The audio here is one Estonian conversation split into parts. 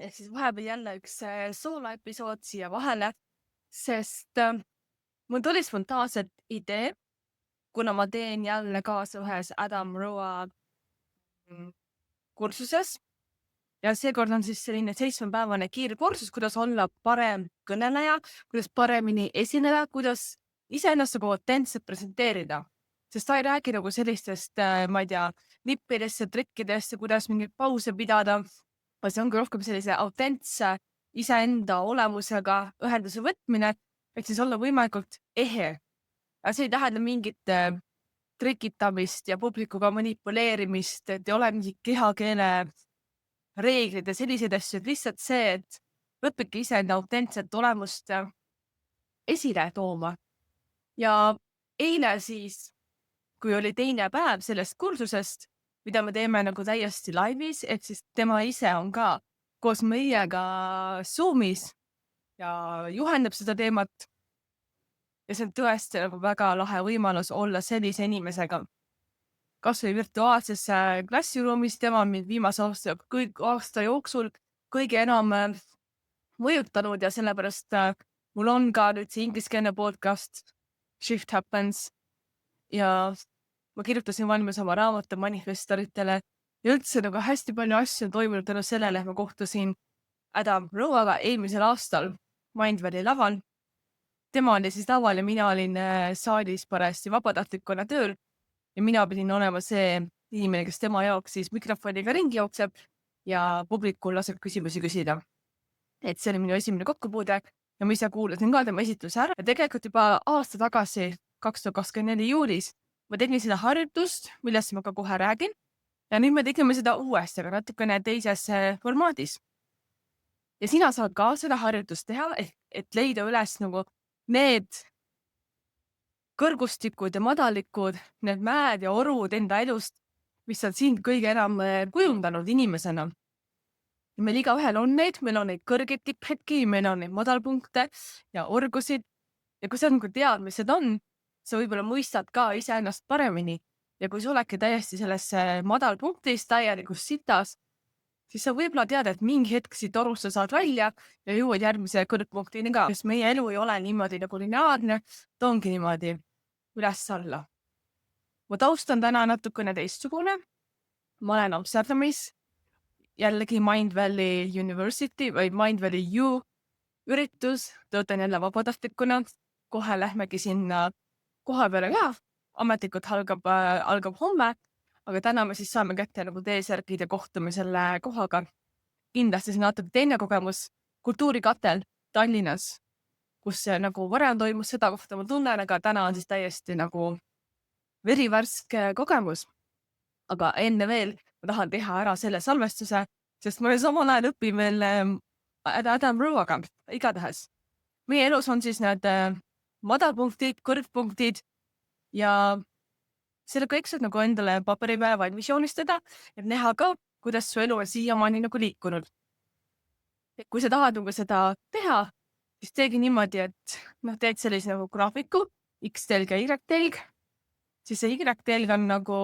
Ehk siis vahepeal jälle üks soolo-episood siia vahele, sest mul tuli spontaanselt idee, kuna ma teen jälle kaasa ühes Adam Roa kursuses ja seekord on siis selline 7-päevane kiirkursus, kuidas olla parem kõneleja, kuidas paremini esineda, kuidas iseennast nagu autentselt presenteerida. Sest ta ei räägi nagu sellistest, ma ei tea, nippidest ja trikkidest ja kuidas mingeid pause pidada, vaid see ongi rohkem sellise autentse iseenda olemusega ühenduse võtmine, et siis olla võimalikult ehe. Aga see ei tähenda mingit trikitamist ja publikuga manipuleerimist, et ei ole mingi kehakeele reeglid ja selliseid asju, et lihtsalt see, et õpidki iseenda autentset olemust esile tooma. Ja eile siis, kui oli teine päev sellest kursusest, mida me teeme nagu täiesti laivis, et siis tema ise on ka koos meiega Zoomis ja juhendab seda teemat. Ja see on tõesti nagu väga lahe võimalus olla sellise inimesega. Kas või virtuaalses klassiruumis, tema on mind viimase aasta jooksul kõige enam mõjutanud ja sellepärast mul on ka nüüd see ingliskeelne podcast Shift Happens ja ma kirjutasin valmis oma raamatu manifestoritele ja üldse nagu hästi palju asju on toimunud tänu sellele, et ma kohtusin Adam Roaga eelmisel aastal Mindvalley laval. Tema oli siis laval ja mina olin saalis parajasti vabatahtlikuna tööl ja mina pidin olema see inimene, kes tema jaoks siis mikrofoniga ringi jookseb ja publikul laseb küsimusi küsida. Et see oli minu esimene kokkupuude ja ma ise kuulasin ka tema esitluse ära ja tegelikult juba aasta tagasi, 2024 juulis, ma tegin seda harjutust, millest ma ka kohe räägin ja nüüd me tegime seda uuesti, aga natukene teises formaadis. Ja sina saad ka seda harjutust teha, et leida üles nagu need kõrgustikud ja madalikud, need mäed ja orud enda elust, mis on sind kõige enam kujundanud inimesena. Ja meil igaühel on neid, meil on neid kõrgeid tipphetki, meil on neid madalpunkte ja orgusid. Ja kui sa nagu tead, mis need on, sa võib-olla mõistad ka iseennast paremini. Ja kui sa oledki täiesti selles madalpunktis, täielikus sitas, siis sa võib-olla tead, et mingi hetk siit orust sa saad välja ja jõuad järgmise kõrgpunktini ka. Sest meie elu ei ole niimoodi nagu lineaarne, ta ongi niimoodi üles-alla. Mu taust on täna natukene teistsugune. Ma olen Amsterdamis, jällegi Mindvalley University või Mindvalley U üritus, töötan jälle vabatahtlikuna. Kohe lähmegi sinna koha peale ka. Ametlikult algab homme, aga täna me siis saame kätte nagu T-särgid ja kohtume selle kohaga. Kindlasti see on natuke teine kogemus. Kultuurikatel Tallinnas, kus nagu varem toimus seda kohta ma tunnen, aga täna on siis täiesti nagu verivärske kogemus. Aga enne veel ma tahan teha ära selle salvestuse, sest ma samal ajal õpin veel Adam Roaga. Igatahes. Meie elus on siis need madalpunktid, kõrgpunktid ja selle kõik saad nagu endale paperi peale valmis joonistada, et näha ka, kuidas su elu on siiamaani nagu liikunud. Et kui sa tahad nagu seda teha, siis teegi niimoodi, et teed sellise nagu graafiku, X-telg ja Y-telg, siis see Y-telg on nagu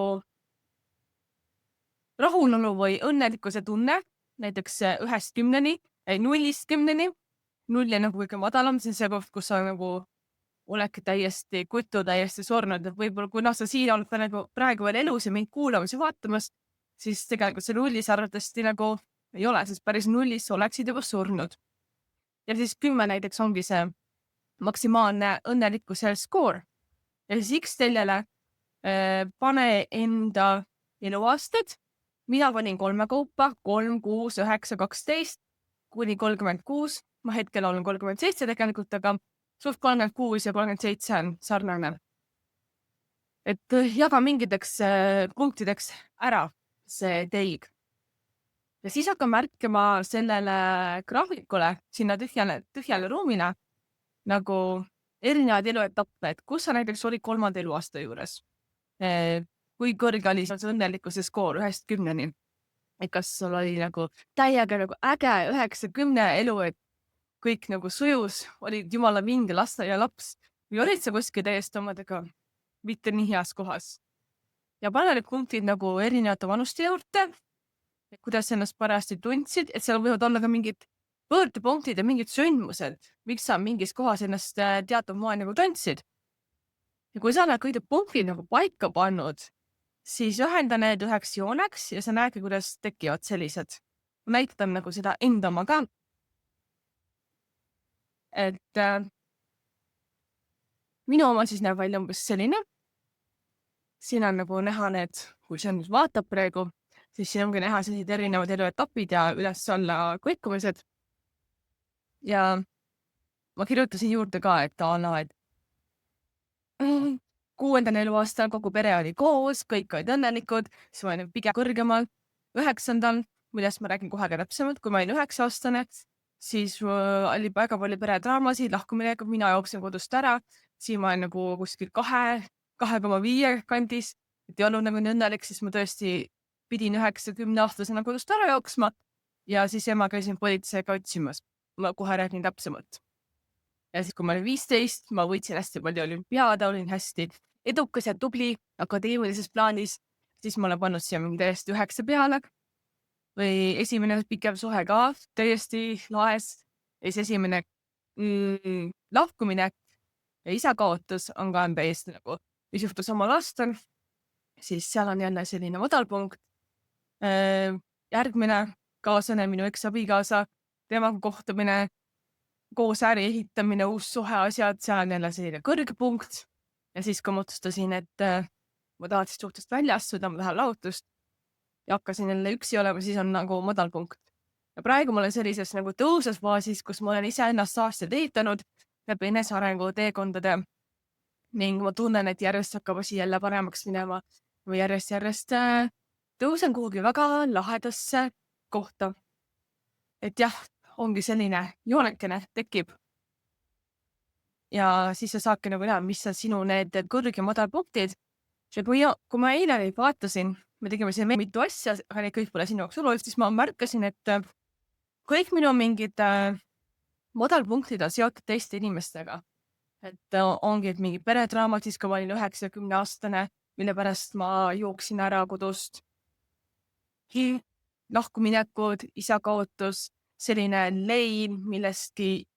rahulolu või õnnelikkuse tunne, näiteks 1-10, 0-10, 0 on nagu kõige madalam, see on see koht, kus sa nagu oledki täiesti kutu, täiesti surnud, et võib-olla kui sa siin oled nagu praegu veel elus ja mind kuulamas ja vaatamas, siis tegelikult see 0 arvatavasti nagu ei ole, sest päris 0 oleksid juba surnud. Ja siis 10 näiteks ongi see maksimaalne õnnelikkuse skoor. Ja siis X-teljele pane enda eluaastad. Mina panin 3 kaupa, 3, 6, 9, 12, kuni 36. Ma hetkel olen 37 tegelikult, aga suht 36 ja 37 on sarnane. Et jaga mingiteks punktideks ära see telg. Ja siis hakka märkima sellele graafikule, sinna tühjale ruumile, nagu erinevad eluetappe, et kus sa näiteks olid 3. eluaasta juures. Kui kõrge oli see õnnelikkuse skoor 1-10. Et kas sul oli nagu täiega nagu äge 9-10 elu, et kõik nagu sujus, olid jumala vinge lasteaia laps või olid sa kuskil täiesti omadega mitte nii heas kohas. Ja pane need punktid nagu erinevate vanuste juurde kuidas ennast parajasti tundsid, et seal võivad olla ka mingid pöördepunktid ja mingid sündmused, miks sa mingis kohas ennast teatud moel nagu tundsid. Ja kui sa oled kõik need punktid nagu paika pannud, siis ühenda need üheks jooneks ja sa näedki, kuidas tekivad sellised. Ma näitan nagu seda enda oma ka, et minu oma siis näeb välja umbes selline. Siin on nagu näha need, kui see nüüd vaatab praegu, siis siin ongi näha sellised erinevad eluetapid ja üles-alla kõikumised. Ja ma kirjutasin juurde ka, et et 6. eluaastal kogu pere oli koos, kõik olid õnnelikud, siis ma olin pigem kõrgemal. 9. millest ma räägin kohe ka täpsemalt, kui ma olin 9-aastane, siis oli väga palju peredraamasid, lahkuminekuid, mina jooksin kodust ära, siin ma olen nagu kuskil 2,5 kandis, et ei olnud nagu nii õnnelik, siis ma tõesti pidin 9-10-aastasena kodust ära jooksma ja siis ema käisin politseega otsimas. Ma kohe räägin täpsemalt. Ja siis, kui ma olin 15, ma võitsin hästi palju olümpiaade, olin hästi edukas ja tubli akadeemilises plaanis, siis ma olen pannud siia mingi täiesti 9 peale. Või esimene pikem suhe ka täiesti laes. Ja siis esimene lahkuminek ja isa kaotus on ka täiesti nagu, mis juhtus omal aastal, siis seal on jälle selline madalpunkt. Järgmine kaaslane, minu eksabikaasa, temaga kohtumine, koos äri ehitamine, uus suhe, asjad, seal on jälle selline kõrge punkt. Ja siis, kui ma otsustasin, et ma tahan siis suhtest välja astuda, ma tahan lahutust ja hakkasin jälle üksi olema, siis on nagu madal punkt. Ja praegu ma olen sellises nagu tõusvas faasis, kus ma olen ise ennast aastaid ehitanud läbi enesearengu teekondade ning ma tunnen, et järjest hakkab asi jälle paremaks minema või järjest tõusen kuhugi väga lahedasse kohta. Et jah, ongi selline joonekene tekib. Ja siis sa saadki nagu näha, mis on sinu need kõrg- ja madalpunktid. Kui ma eile neid vaatasin, me tegime siin mitu asja, aga need kõik pole sinu jaoks olulised, siis ma märkasin, et kõik minu mingid madalpunktid on seotud teiste inimestega. Et ongi, et mingi peredraamad siis, kui ma olin 9-10-aastane, mille pärast ma jooksin ära kodust. Lahkuminekud, isa kaotus, selline lein,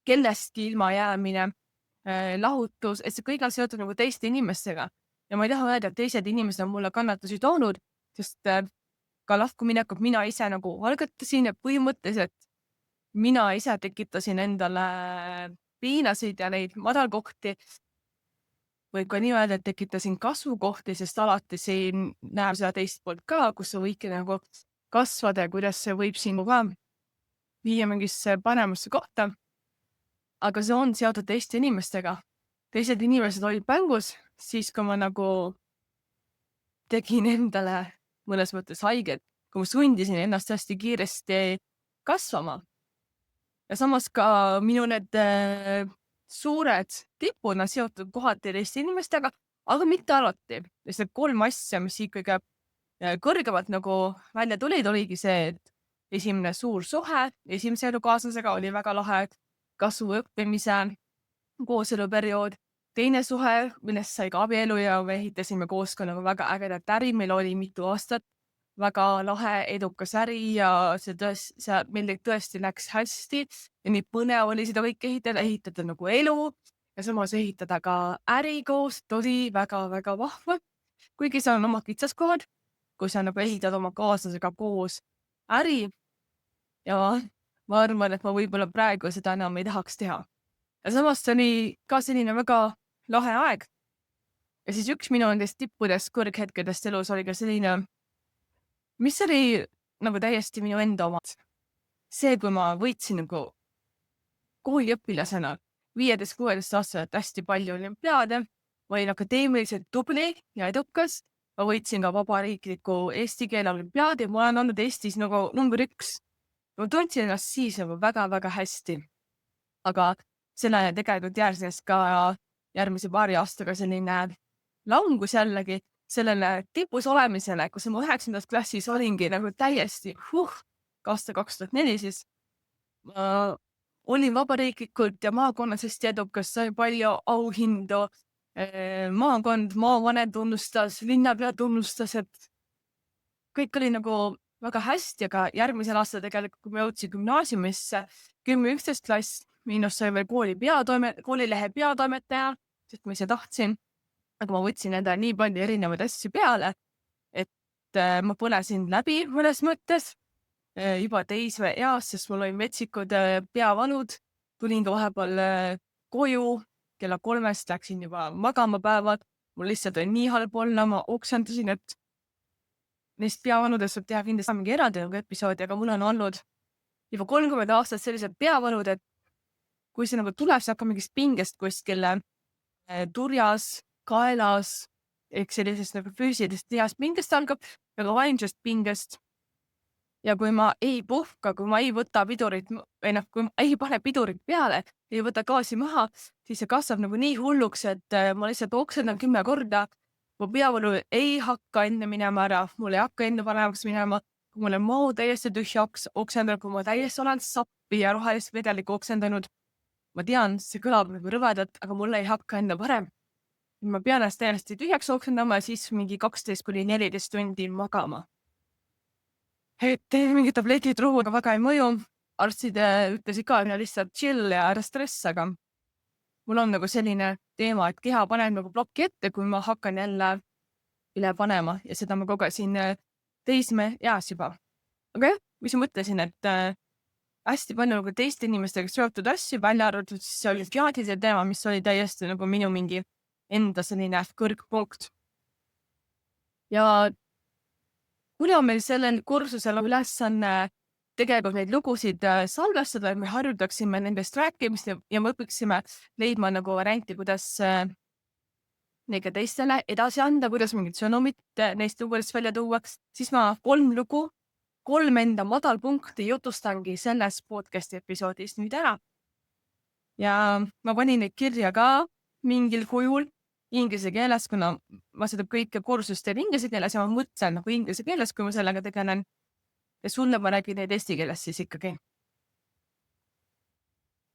kellestki ilma jäämine, lahutus, et see kõik on seotud nagu teiste inimestega. Ja ma ei taha öelda, et teised inimesed on mulle kannatusi toonud, sest ka lahkuminekut mina ise nagu algatasin ja põhimõtteliselt mina ise tekitasin endale piinasid ja neid madalkohti. Võib ka nii öelda, et tekitasin kasvukohti, sest alati siin näeb seda teist poolt ka, kus sa võidki nagu kasvada ja kuidas see võib sinu ka viia mingisse paremasse kohta. Aga see on seotud teiste inimestega. Teised inimesed olid mängus, siis kui ma nagu tegin endale mõnes mõttes haiget, kui ma sundisin ennast hästi kiiresti kasvama. Ja samas ka minu need suured tipud on seotud kohati teiste inimestega, aga mitte alati. Lihtsalt 3 asja, mis ikkagi kõrgemalt nagu välja tulid, oligi see, et esimene suur suhe esimese elukaaslasega oli väga lahe, kasvu õppimise, kooseluperiood. Teine suhe, millest sai ka abielu ja me ehitasime koos ka nagu väga ägedat äri, meil oli mitu aastat, väga lahe, edukas äri ja meil tõesti läks hästi ja nii põnev oli seda kõik ehitada nagu elu ja samas ehitada ka äri koos, oli väga-väga vahva. Kuigi seal on omad kitsaskohad, kui sa nagu ehitad oma kaaslasega koos äri ja ma arvan, et ma võib-olla praegu seda enam ei tahaks teha. Ja samas see oli ka selline väga lahe aeg. Ja siis üks minu nendest tippudest kõrghetkedest elus oli ka selline, mis oli nagu täiesti minu enda omad. See, kui ma võitsin nagu kooliõpilasena 15-16 aastaselt hästi palju olümpiaade, ma olin akadeemiliselt tubli ja edukas, ma võitsin ka vabariikliku eesti keele olümpiaadi, ma olen olnud Eestis nagu number 1. Ma tundsin ennast siis nagu väga-väga hästi. Aga selle tegelikult järgnes ka järgmise paari aastaga selline langus jällegi sellele tipus olemisele, kus ma 9. klassis olingi nagu täiesti aasta 2004 siis. Ma olin vabariiklikult ja maakonnas hästi edukas, sai palju auhindu. Maakond, maavanem tunnustas, linnapea tunnustas, et kõik oli nagu väga hästi, aga järgmisel aastal tegelikult, kui ma jõudsin gümnaasiumisse, 10-11 klass, minust sai veel koolilehe peatoimetaja, sest ma ise tahtsin, aga ma võtsin endale nii palju erinevaid asju peale, et ma põlesin läbi mõnes mõttes juba teismeeas, sest mul olid metsikud peavanud. Tulin ka vahepeal koju, kella 3-st läksin juba magama päevad. Mul lihtsalt oli nii halb olla, ma oksendasin, et neist peavanudest võib teha kindlasti mingi eraldi nagu episoodi, aga mul on olnud juba 30 aastat sellised peavanud, et kui see nagu tuleb, see hakkab mingist pingest kuskil turjas, kaelas, ehk sellisest nagu füüsilisest lihast pingest algab, aga vaimsest pingest. Ja kui ma ei puhka, kui ma ei võta pidurit või kui ma ei pane pidurit peale, ei võta gaasi maha, siis see kasvab nagu nii hulluks, et ma lihtsalt oksendan 10 korda. Mu peavalu ei hakka enne minema ära, mul ei hakka enne paremaks minema, kui mul on moo täiesti tühja oksendanud, kui ma täiesti olen sappi ja rohelist vedelikku oksendanud. Ma tean, see kõlab nagu rõvedalt, aga mul ei hakka enne parem. Ma pean ennast täiesti tühjaks oksendama ja siis mingi 12–14 tundi magama. Et mingid tabletid rohuga väga ei mõju. Arstid ütlesid ka, et lihtsalt chill ja ära stress, aga mul on nagu selline teema, et keha paneb nagu plokki ette, kui ma hakkan jälle üle panema ja seda ma kogesin teismeeas juba. Aga jah, mis ma mõtlesin, et hästi palju nagu teiste inimestega seotud asju, välja arvatud siis see olümpiaadide teema, mis oli täiesti nagu minu mingi enda selline kõrgpunkt. Ja kuna meil sellel kursusel on ülesanne tegelikult neid lugusid salvestada, et me harjutaksime nendest rääkimist ja me õpiksime leidma nagu varianti, kuidas neid ka teistele edasi anda, kuidas mingid sõnumid neist lugudest välja tuua, siis ma 3 lugu, 3 enda madalpunkti jutustangi selles podcasti episoodis nüüd ära. Ja ma panin neid kirja ka mingil kujul inglise keeles, kuna ma seda kõike kursust teen inglise keeles ja ma mõtlen nagu inglise keeles, kui ma sellega tegelen. Ja sulle ma räägin neid eesti keeles siis ikkagi.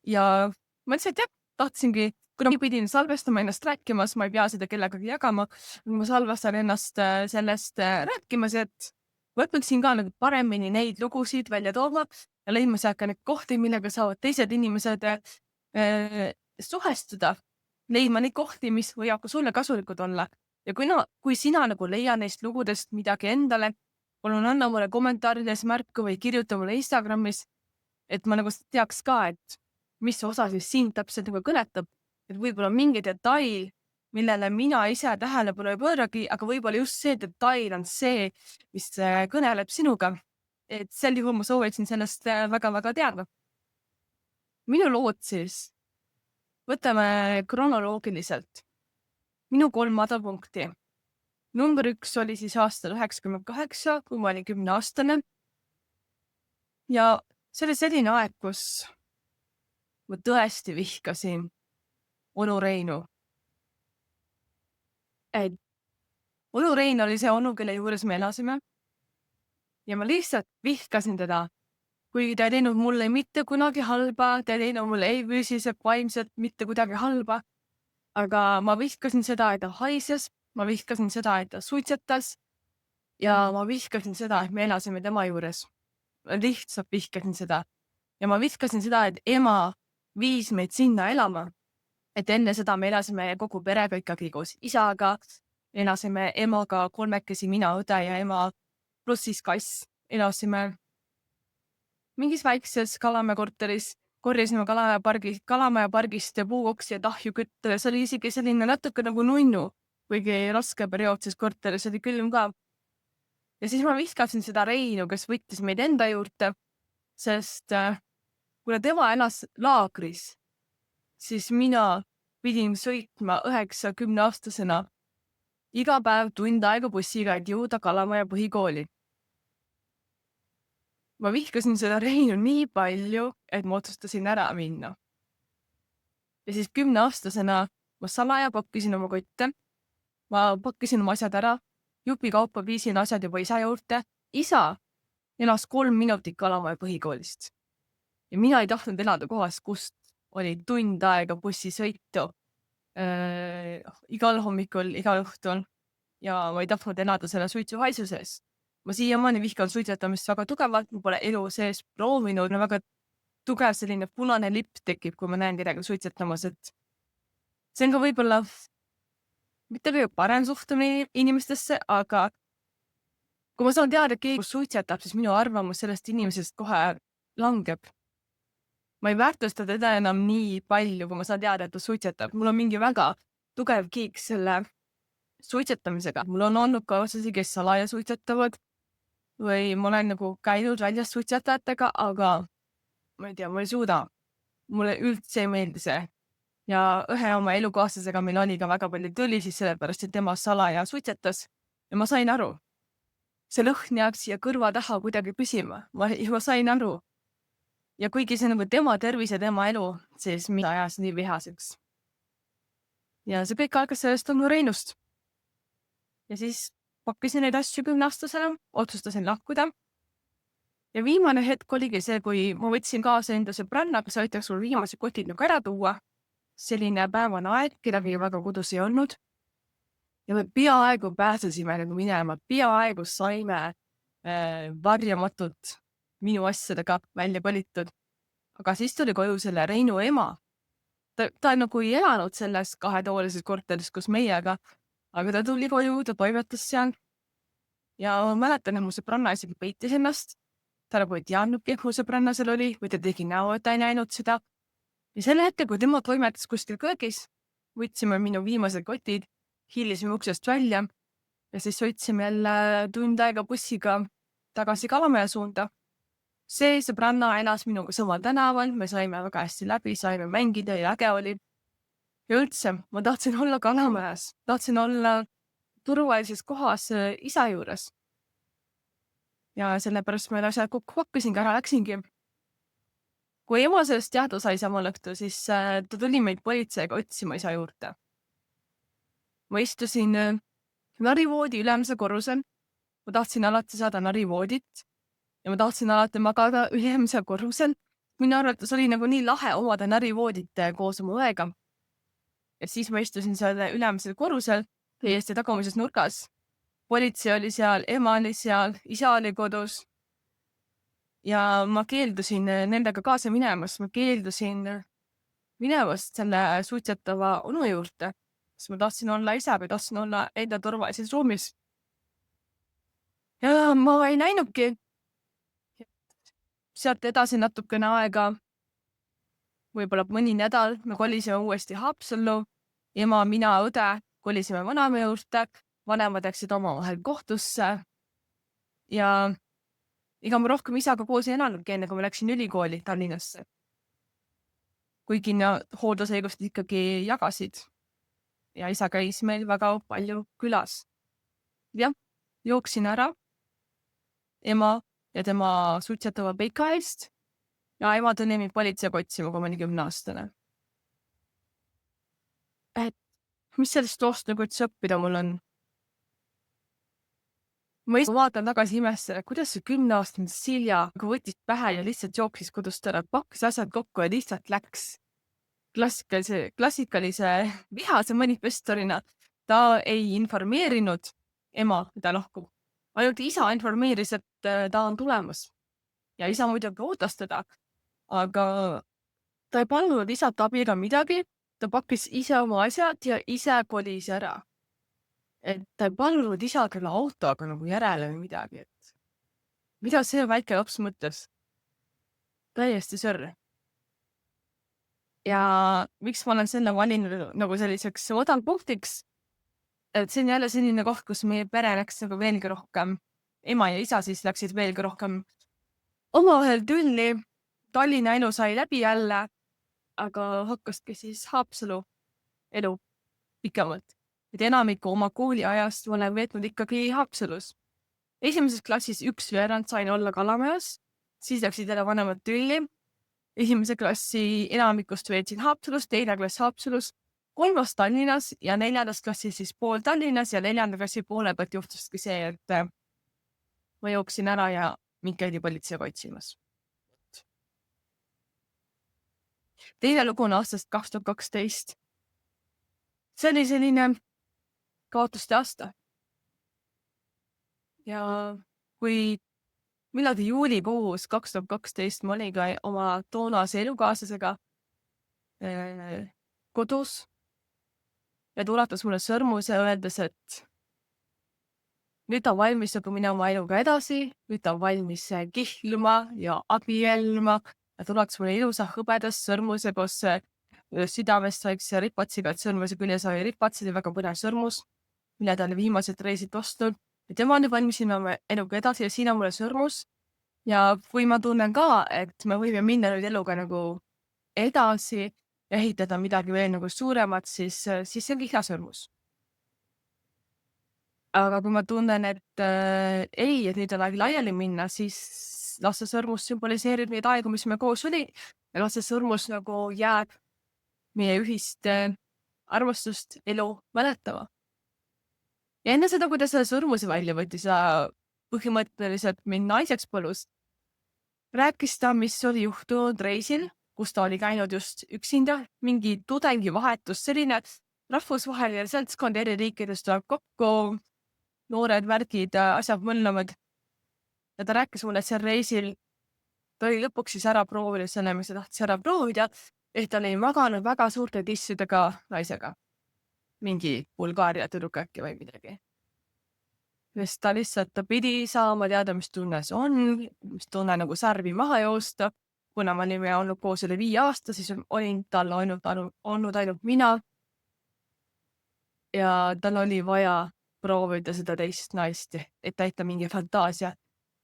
Ja mõtlesin, et jah, tahtsingi, kuna ma pidin salvestama ennast rääkimas, ma ei pea seda kellegagi jagama, ma salvestan ennast sellest rääkimas, et ma õpiksin ka nagu paremini neid lugusid välja tooma ja leidma sealt ka neid kohti, millega saavad teised inimesed suhestuda. Leidma neid kohti, mis võivad ka sulle kasulikud olla. Ja kui sina nagu leia neist lugudest midagi endale, palun anna mulle kommentaarides märku või kirjuta mulle Instagramis, et ma nagu teaks ka, et mis osa siis sind täpselt nagu kõnetab. Et võib-olla mingi detail, millele mina ise tähelepanu ei pööragi, aga võib-olla just see detail on see, mis kõneleb sinuga. Et sel juhul ma sooviksin sellest väga-väga teada. Minu lood siis. Võtame kronoloogiliselt. Minu 3 madalpunkti. Number 1 oli siis aastal 98, kui ma olin 10-aastane. Ja see oli selline aeg, kus ma tõesti vihkasin onu Reinu. Onu Rein oli see onu, kelle juures me elasime. Ja ma lihtsalt vihkasin teda. Kui ta ei teinud mulle mitte kunagi halba, ta ei teinud mulle ei füüsiliselt, vaimselt mitte kuidagi halba. Aga ma vihkasin seda, et ta haises, ma vihkasin seda, et ta suitsetas ja ma vihkasin seda, et me elasime tema juures. Ma lihtsalt vihkasin seda. Ja ma vihkasin seda, et ema viis meid sinna elama. Et enne seda me elasime kogu perega ikkagi koos isaga, elasime emaga 3 mina, õde ja ema pluss siis kass elasime mingis väikses Kalamaja korteris, korjasime Kalamaja pargist puuoksi ja tahju kütta. See oli isegi selline natuke nagu nunnu, kuigi raske periood, siis korteris oli külm ka. Ja siis ma vihkasin seda Reinu, kes võttis meid enda juurde, sest kuna tema elas laagris, siis mina pidin sõitma 9–10-aastasena iga päev tund aega bussiga, et jõuda Kalamaja põhikooli. Ma vihkasin seda Reinu nii palju, et ma otsustasin ära minna. Ja siis 10-aastasena ma salaja pakkisin oma kotte, ma pakkisin oma asjad ära, jupi kaupa viisin asjad juba isa juurde. Isa elas 3 minutit Kalamaja põhikoolist. Ja mina ei tahtnud elada kohas, kust oli tund aega bussisõitu igal hommikul, igal õhtul. Ja ma ei tahtnud elada selle suitsuhaisu sees. ma siiamaani vihkan suitsetamist väga tugevalt, ma pole elu sees proovinud, no väga tugev selline punane lipp tekib, kui ma näen kedagi suitsetamas, et see on ka võib-olla mitte kõige parem suhtumine inimestesse, aga kui ma saan teada, et keegi suitsetab, siis minu arvamus sellest inimesest kohe langeb. Ma ei väärtusta teda enam nii palju, kui ma saan teada, et ta suitsetab. Mul on mingi väga tugev kiik selle suitsetamisega. Mul on olnud kaaslasi, kes salaja suitsetavad või ma olen nagu käinud väljas suitsetajatega, aga ma ei tea, ma ei suuda. Mulle üldse ei meeldi see. Ja ühe oma elukaaslasega meil oli ka väga palju tüli siis sellepärast, et tema salaja suitsetas ja ma sain aru. See lõhn jääb siia kõrva taha kuidagi püsima. Ma sain aru. Ja kuigi see nagu tema tervis ja tema elu, siis mind ajas nii vihaseks. Ja see kõik algas sellest on Reinust. Ja siis pakkisin neid asju 10-aastasena, otsustasin lahkuda. Ja viimane hetk oligi see, kui ma võtsin kaasa enda sõbranna, kes aitaks mul viimased kotid nagu ära tuua. Selline päevane aeg, kedagi väga kodus ei olnud. Ja me peaaegu pääsesime nagu minema, peaaegu saime varjamatult minu asjadega välja kolitud. Aga siis tuli koju selle Reinu ema. Ta nagu ei elanud selles 2-toolises korteris, kus meiega, aga ta tuli koju, ta toimetas seal. Ja ma mäletan, et mu sõbranna isegi peitis ennast. Ta nagu ei teadnudki, et mu sõbranna seal oli, või ta tegi näo, et ta ei näinud seda. Ja selle hetke, kui tema toimetas kuskil köögis, võtsime minu viimased kotid, hiilisime uksest välja ja siis sõitsime jälle tund aega bussiga tagasi Kalamaja suunda. See sõbranna elas minuga samal tänaval, me saime väga hästi läbi, saime mängida ja äge oli. Ja üldse, ma tahtsin olla Kalamajas, tahtsin olla turvalises kohas isa juures. Ja sellepärast ma asjad kokku pakkusingi, ära läksingi. Kui ema sellest teada sai samal õhtul, siis ta tuli meid politseiga otsima isa juurde. Ma istusin narivoodi ülemise korrusel. Ma tahtsin alati saada narivoodit ja ma tahtsin alati magada ülemise korrusel. Minu arvates oli nagu nii lahe omada narivoodit koos oma õega. Ja siis ma istusin selle ülemisel korrusel, täiesti tagumises nurgas. Politsei oli seal, ema oli seal, isa oli kodus. Ja ma keeldusin nendega kaasa minemast, ma keeldusin minemast selle suitsetava onu juurde, sest ma tahtsin olla isa või tahtsin olla enda turvalises ruumis. Ja ma ei näinudki. Sealt edasi natukene aega, võib-olla mõni nädal, me kolisime uuesti Haapsallu, ema, mina, õde, kolisime vanaema juurde, vanemad läksid omavahel kohtusse ja ega ma rohkem isaga koos ei elanudki enne, kui ma läksin ülikooli Tallinnasse. Kuigi hooldusõigust ikkagi jagasid ja isa käis meil väga palju külas. Jah, jooksin ära ema ja tema suitsetava peika eest ja ema tuli mind politseiga otsima, kui ma olin 10-aastane. Et mis sellest loost nagu üldse õppida mul on? Ma vaatan tagasi imesse, kuidas see 10-aastane Silja võttis pähe ja lihtsalt jooksis kodust ära, pakkis asjad kokku ja lihtsalt läks. Klassikalise vihase manifestorina ta ei informeerinud ema, mida lahkub. Ainult isa informeeris, et ta on tulemas. Ja isa muidugi ootas teda, aga ta ei palunud isat abiga midagi, ta pakkis ise oma asjad ja ise kolis ära. Et ta ei palunud isa kelle autoga nagu järele või midagi, et mida see väike laps mõtles? Täiesti sörr. Ja miks ma olen selle valinud nagu selliseks odavpunktiks, et see on jälle selline koht, kus meie pere läks nagu veelgi rohkem, ema ja isa siis läksid veelgi rohkem omavahel tülli, Tallinna elu sai läbi jälle, aga hakkaski siis Haapsalu elu pikemalt. Et enamiku oma kooliajast ma olen veetnud ikkagi Haapsalus. Esimeses klassis 1 veerand sain olla Kalamajas, siis läksid jälle vanemad tülli. Esimese klassi enamikust veetsin Haapsalus, 2. klass Haapsalus, 3. Tallinnas ja 4. klassis siis pool Tallinnas ja 4. klassi poole pealt juhtuski see, et ma jooksin ära ja mind käidi politseiga otsimas. Teine lugu on aastast 2012. See oli selline kaotuste aasta. Ja kui millalgi juulikuus 2012 ma olin ka oma toonase elukaaslasega kodus ja ta ulatas mulle sõrmuse öeldes, et nüüd ta on valmis nagu minema oma eluga edasi, nüüd ta on valmis kihluma ja abielluma ja tuleks mulle ilusa hõbedas sõrmuse koos südamest väikse ripatsiga, et sõrmuse küljes oli ripatsid ja väga põnev sõrmus, mille ta oli viimased reisid ostnud. Ja tema on nüüd valmis minema eluga edasi ja siin on mulle sõrmus. Ja kui ma tunnen ka, et me võime minna nüüd eluga nagu edasi ja ehitada midagi veel nagu suuremat, siis see on hea sõrmus. Aga kui ma tunnen, et ei, et nüüd on aeg laiali minna, siis las see sõrmus sümboliseerib neid aegu, mis me koos oli ja las see sõrmus nagu jääb meie ühist armastust elu mäletama. Ja enne seda, kui ta selle sõrmuse välja võttis ja põhimõtteliselt mind naiseks palus, rääkis ta, mis oli juhtunud reisil, kus ta oli käinud just üksinda, mingi tudengivahetus, selline rahvusvaheline seltskond eri riikidest tuleb kokku, noored värgid, asjad mõnlavad. Ja ta rääkis mulle, et seal reisil ta oli lõpuks siis ära proovinud selle, mis ta tahtis ära proovida, et ta oli maganud väga suurte tissidega naisega. Mingi Bulgaaria tüdruk äkki või midagi. Sest ta lihtsalt ta pidi saama teada, mis tunne see on, mis tunne nagu sarvi maha joosta. Kuna ma olime olnud koos üle 5 aasta, siis olin tal olnud ainult mina. Ja tal oli vaja proovida seda teist naist, et täita mingi fantaasia.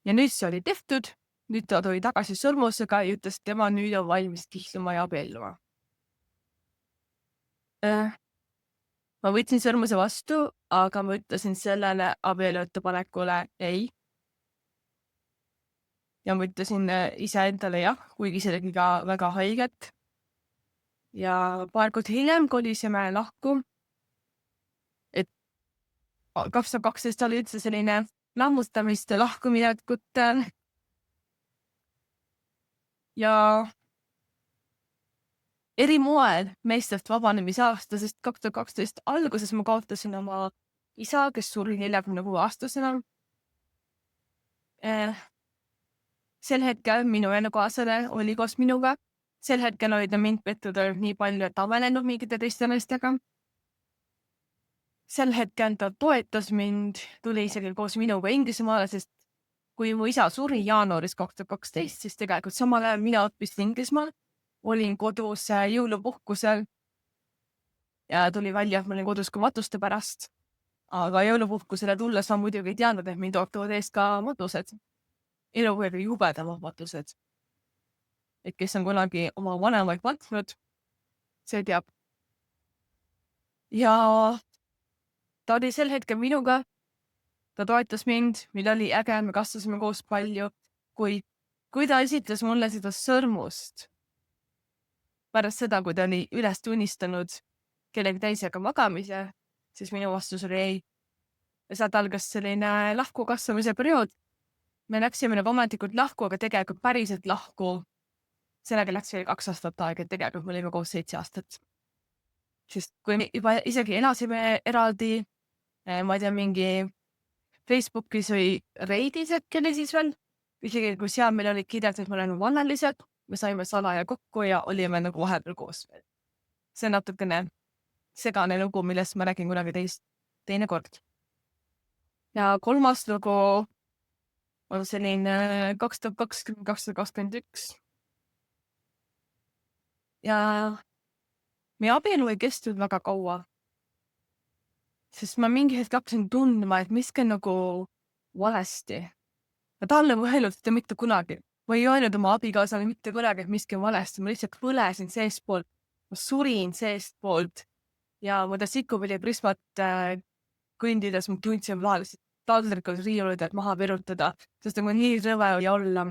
Ja nüüd see oli tehtud. Nüüd ta tuli tagasi sõrmusega ja ütles, et tema nüüd on valmis kihluma ja abielluma. Ma võtsin sõrmuse vastu, aga ma ütlesin sellele abieluettepanekule ei. Ja ma ütlesin iseendale jah, kuigi see tegi ka väga haiget. Ja paar kuud hiljem kolisime lahku. Et 2012 oli üldse selline lammustamist lahkuminekut. Ja eri moel meestest vabanemise aasta, sest 2012 alguses ma kaotasin oma isa, kes suri 46-aastasena. Sel hetkel minu elukaaslane oli koos minuga. Sel hetkel oli ta mind pettud nii palju, et amelennud mingite teiste naistega. Sel hetkel ta toetas mind, tuli isegi koos minuga Inglismaale, sest kui mu isa suri jaanuaris 2012, siis tegelikult samal ajal mina õppisin Inglismaal, olin kodus jõulupuhkusel ja tuli välja, et ma olin kodus ka matuste pärast. Aga jõulupuhkusele tulles ma muidugi ei teadnud, et mind ootavad ees ka matused. Elu või jubedamad matused. Et kes on kunagi oma vanemaid matnud, see teab. Ja ta oli sel hetkel minuga. Ta toetas mind, mida oli äge, me kasvasime koos palju, kui ta esitles mulle seda sõrmust pärast seda, kui ta oli üles tunnistanud kellegi teisega magamise, siis minu vastus oli ei. Ja sealt algas selline lahku kasvamise periood. Me läksime nagu ametlikult lahku, aga tegelikult päriselt lahku. Sellega läks veel 2 aastat aega, et tegelikult me olime koos 7 aastat. Sest kui me juba isegi elasime eraldi, ma ei tea, mingi Facebookis või Reidis äkki oli siis veel. Isegi kui seal meil oli kirjad, et me oleme vannelised, me saime salaja kokku ja olime nagu vahepeal koos. See on natukene segane lugu, millest ma räägin kunagi teine kord. Ja 3. lugu on selline 2020-2021. Ja meie abielu ei kestnud väga kaua. Sest ma mingi hetk hakkasin tundma, et miski on nagu valesti. Ja talle mõelnud, et mitte kunagi. Ma ei öelnud oma abikaasale mitte kunagi, et miski on valesti. Ma lihtsalt põlesin seestpoolt. Ma surin seestpoolt. Ja mu sikupidi prismat kõndides ma tundsin vahel taldrikud riiulid, et maha virutada. Sest on nii rõve oli olla.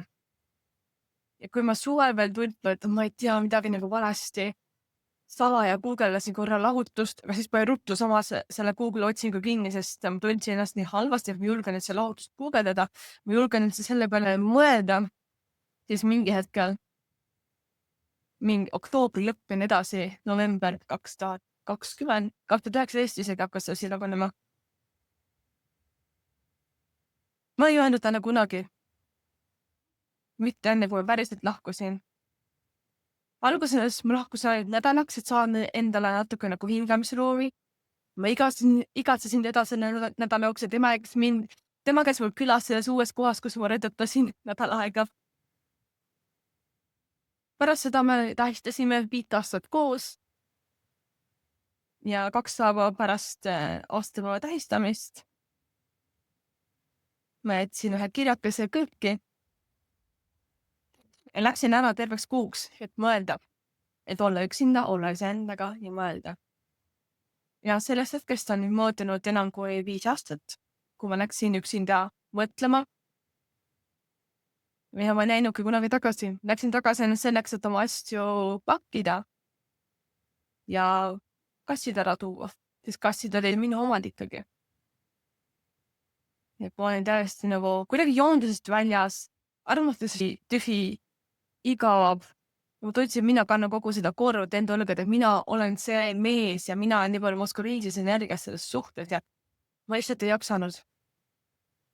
Ja kui ma suvel veel tundnud, et ma ei tea midagi nagu valesti, salaja Google'lasin korra lahutust, aga siis pani ruttu samas selle Google otsingu kinni, sest ma tundsin ennast nii halvasti, et ma julgen üldse lahutust guugeldada, ma julgen üldse selle peale mõelda, siis mingi hetkel, mingi oktoobri lõpp ja edasi, november 2020, 2019 isegi hakkas see asi lagunema. Ma ei öelnud talle kunagi, mitte enne, kui ma päriselt lahkusin. Alguses ma lahkusin ainult nädalaks, et saada endale natuke nagu hingamisruumi. Ma igatsesin teda selle nädala jooksul, tema käis mul külas selles uues kohas, kus ma redutasin nädal aega. Pärast seda me tähistasime 5 aastat koos ja 2 päeva pärast aastapäeva tähistamist ma jätsin ühe kirjakese kõrki ja läksin ära terveks kuuks, et mõelda, et olla üksinda, olla iseendaga ja mõelda. Ja sellest hetkest on nüüd möödunud enam kui 5 aastat, kui ma läksin üksinda mõtlema. Ja ma ei läinudki kunagi tagasi. Läksin tagasi ainult selleks, et oma asju pakkida ja kassid ära tuua, sest kassid olid minu omad ikkagi. Et ma olin täiesti nagu kuidagi joondusest väljas, armastusest tühi, igav. Ma tundsin, mina kannan kogu seda koormat enda õlgadel, mina olen see mees ja mina olen nii palju maskuliinses energias selles suhtes ja ma lihtsalt ei jaksanud.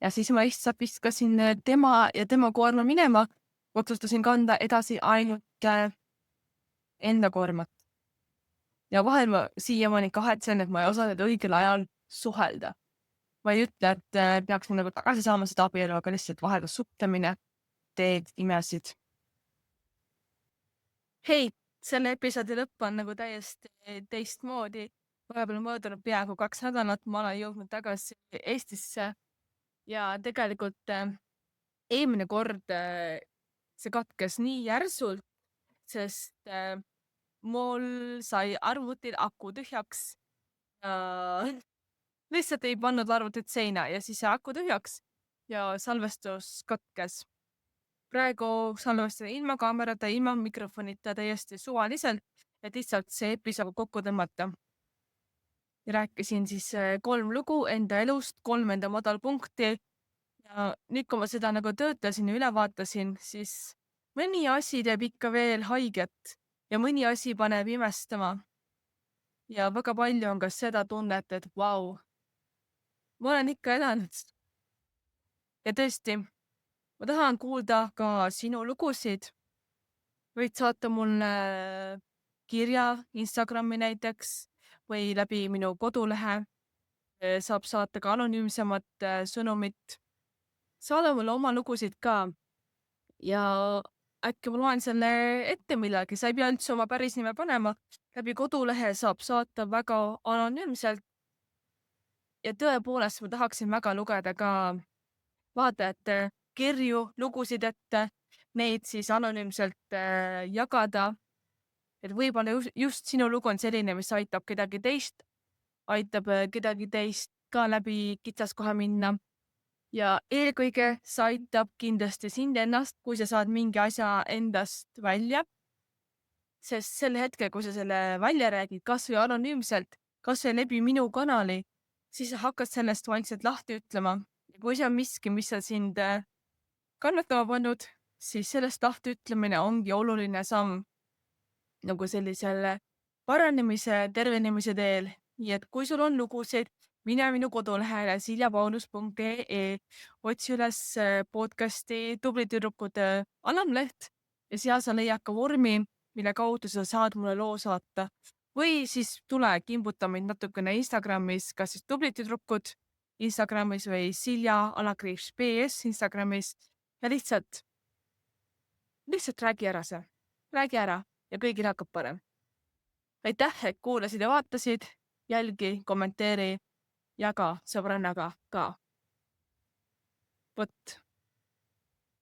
Ja siis ma lihtsalt viskasin tema ja tema koorma minema, otsustasin kanda edasi ainult enda koormat. Ja vahel ma siiamaani kahetsen, et ma ei osanud õigel ajal suhelda. Ma ei ütle, et peaks nagu tagasi saama seda abielu, aga lihtsalt vahel suhtlemine teeb imesid. Hei, selle episoodi lõpp on nagu täiesti teistmoodi. Vahepeal möödunud peaaegu 2 nädalat, ma olen jõudnud tagasi Eestisse ja tegelikult eelmine kord see katkes nii järsult, sest mul sai arvutil aku tühjaks ja lihtsalt ei pannud arvutit seina ja siis see aku tühjaks ja salvestus katkes. Praegu salvestan ilma kaamerata, ilma mikrofonita täiesti suvaliselt, et lihtsalt see episood kokku tõmmata. Ja rääkisin siis 3 lugu enda elust, 3 enda madalpunkti. Ja nüüd, kui ma seda nagu töötasin ja üle vaatasin, siis mõni asi teeb ikka veel haiget ja mõni asi paneb imestama. Ja väga palju on ka seda tunnet, et vau, ma olen ikka elanud. Ja tõesti, ma tahan kuulda ka sinu lugusid. Võid saata mulle kirja Instagrami näiteks või läbi minu kodulehe. Saab saata ka anonüümsemat sõnumit. Saada mulle oma lugusid ka ja äkki ma loen selle ette millagi. Sa ei pea üldse oma päris nime panema. Läbi kodulehe saab saata väga anonüümselt. Ja tõepoolest ma tahaksin väga lugeda ka vaatajate kirju, lugusid ette, neid siis anonüümselt jagada. Et võib-olla just sinu lugu on selline, mis aitab kedagi teist ka läbi kitsaskoha minna. Ja eelkõige see aitab kindlasti sind ennast, kui sa saad mingi asja endast välja. Sest selle hetkel, kui sa selle välja räägid, kas või anonüümselt, kas või läbi minu kanali, siis sa hakkad sellest vaikselt lahti ütlema. Ja kui see on miski, mis on sind kannatama pannud, siis sellest lahti ütlemine ongi oluline samm nagu sellisele paranemise, tervenemise teel. Nii et kui sul on lugusid, mine minu kodulehele siljapaulus.ee, otsi üles podcasti Tublid tüdrukud alamleht ja seal sa leiad ka vormi, mille kaudu sa saad mulle loo saata. Või siis tule kimbuta mind natukene Instagramis, kas siis Tublid tüdrukud Instagramis või Silja_PS Instagramis ja lihtsalt räägi ära see. Räägi ära ja kõigil hakkab parem. Aitäh, et kuulasid ja vaatasid. Jälgi, kommenteeri, jaga sõbrannaga ka. Vot.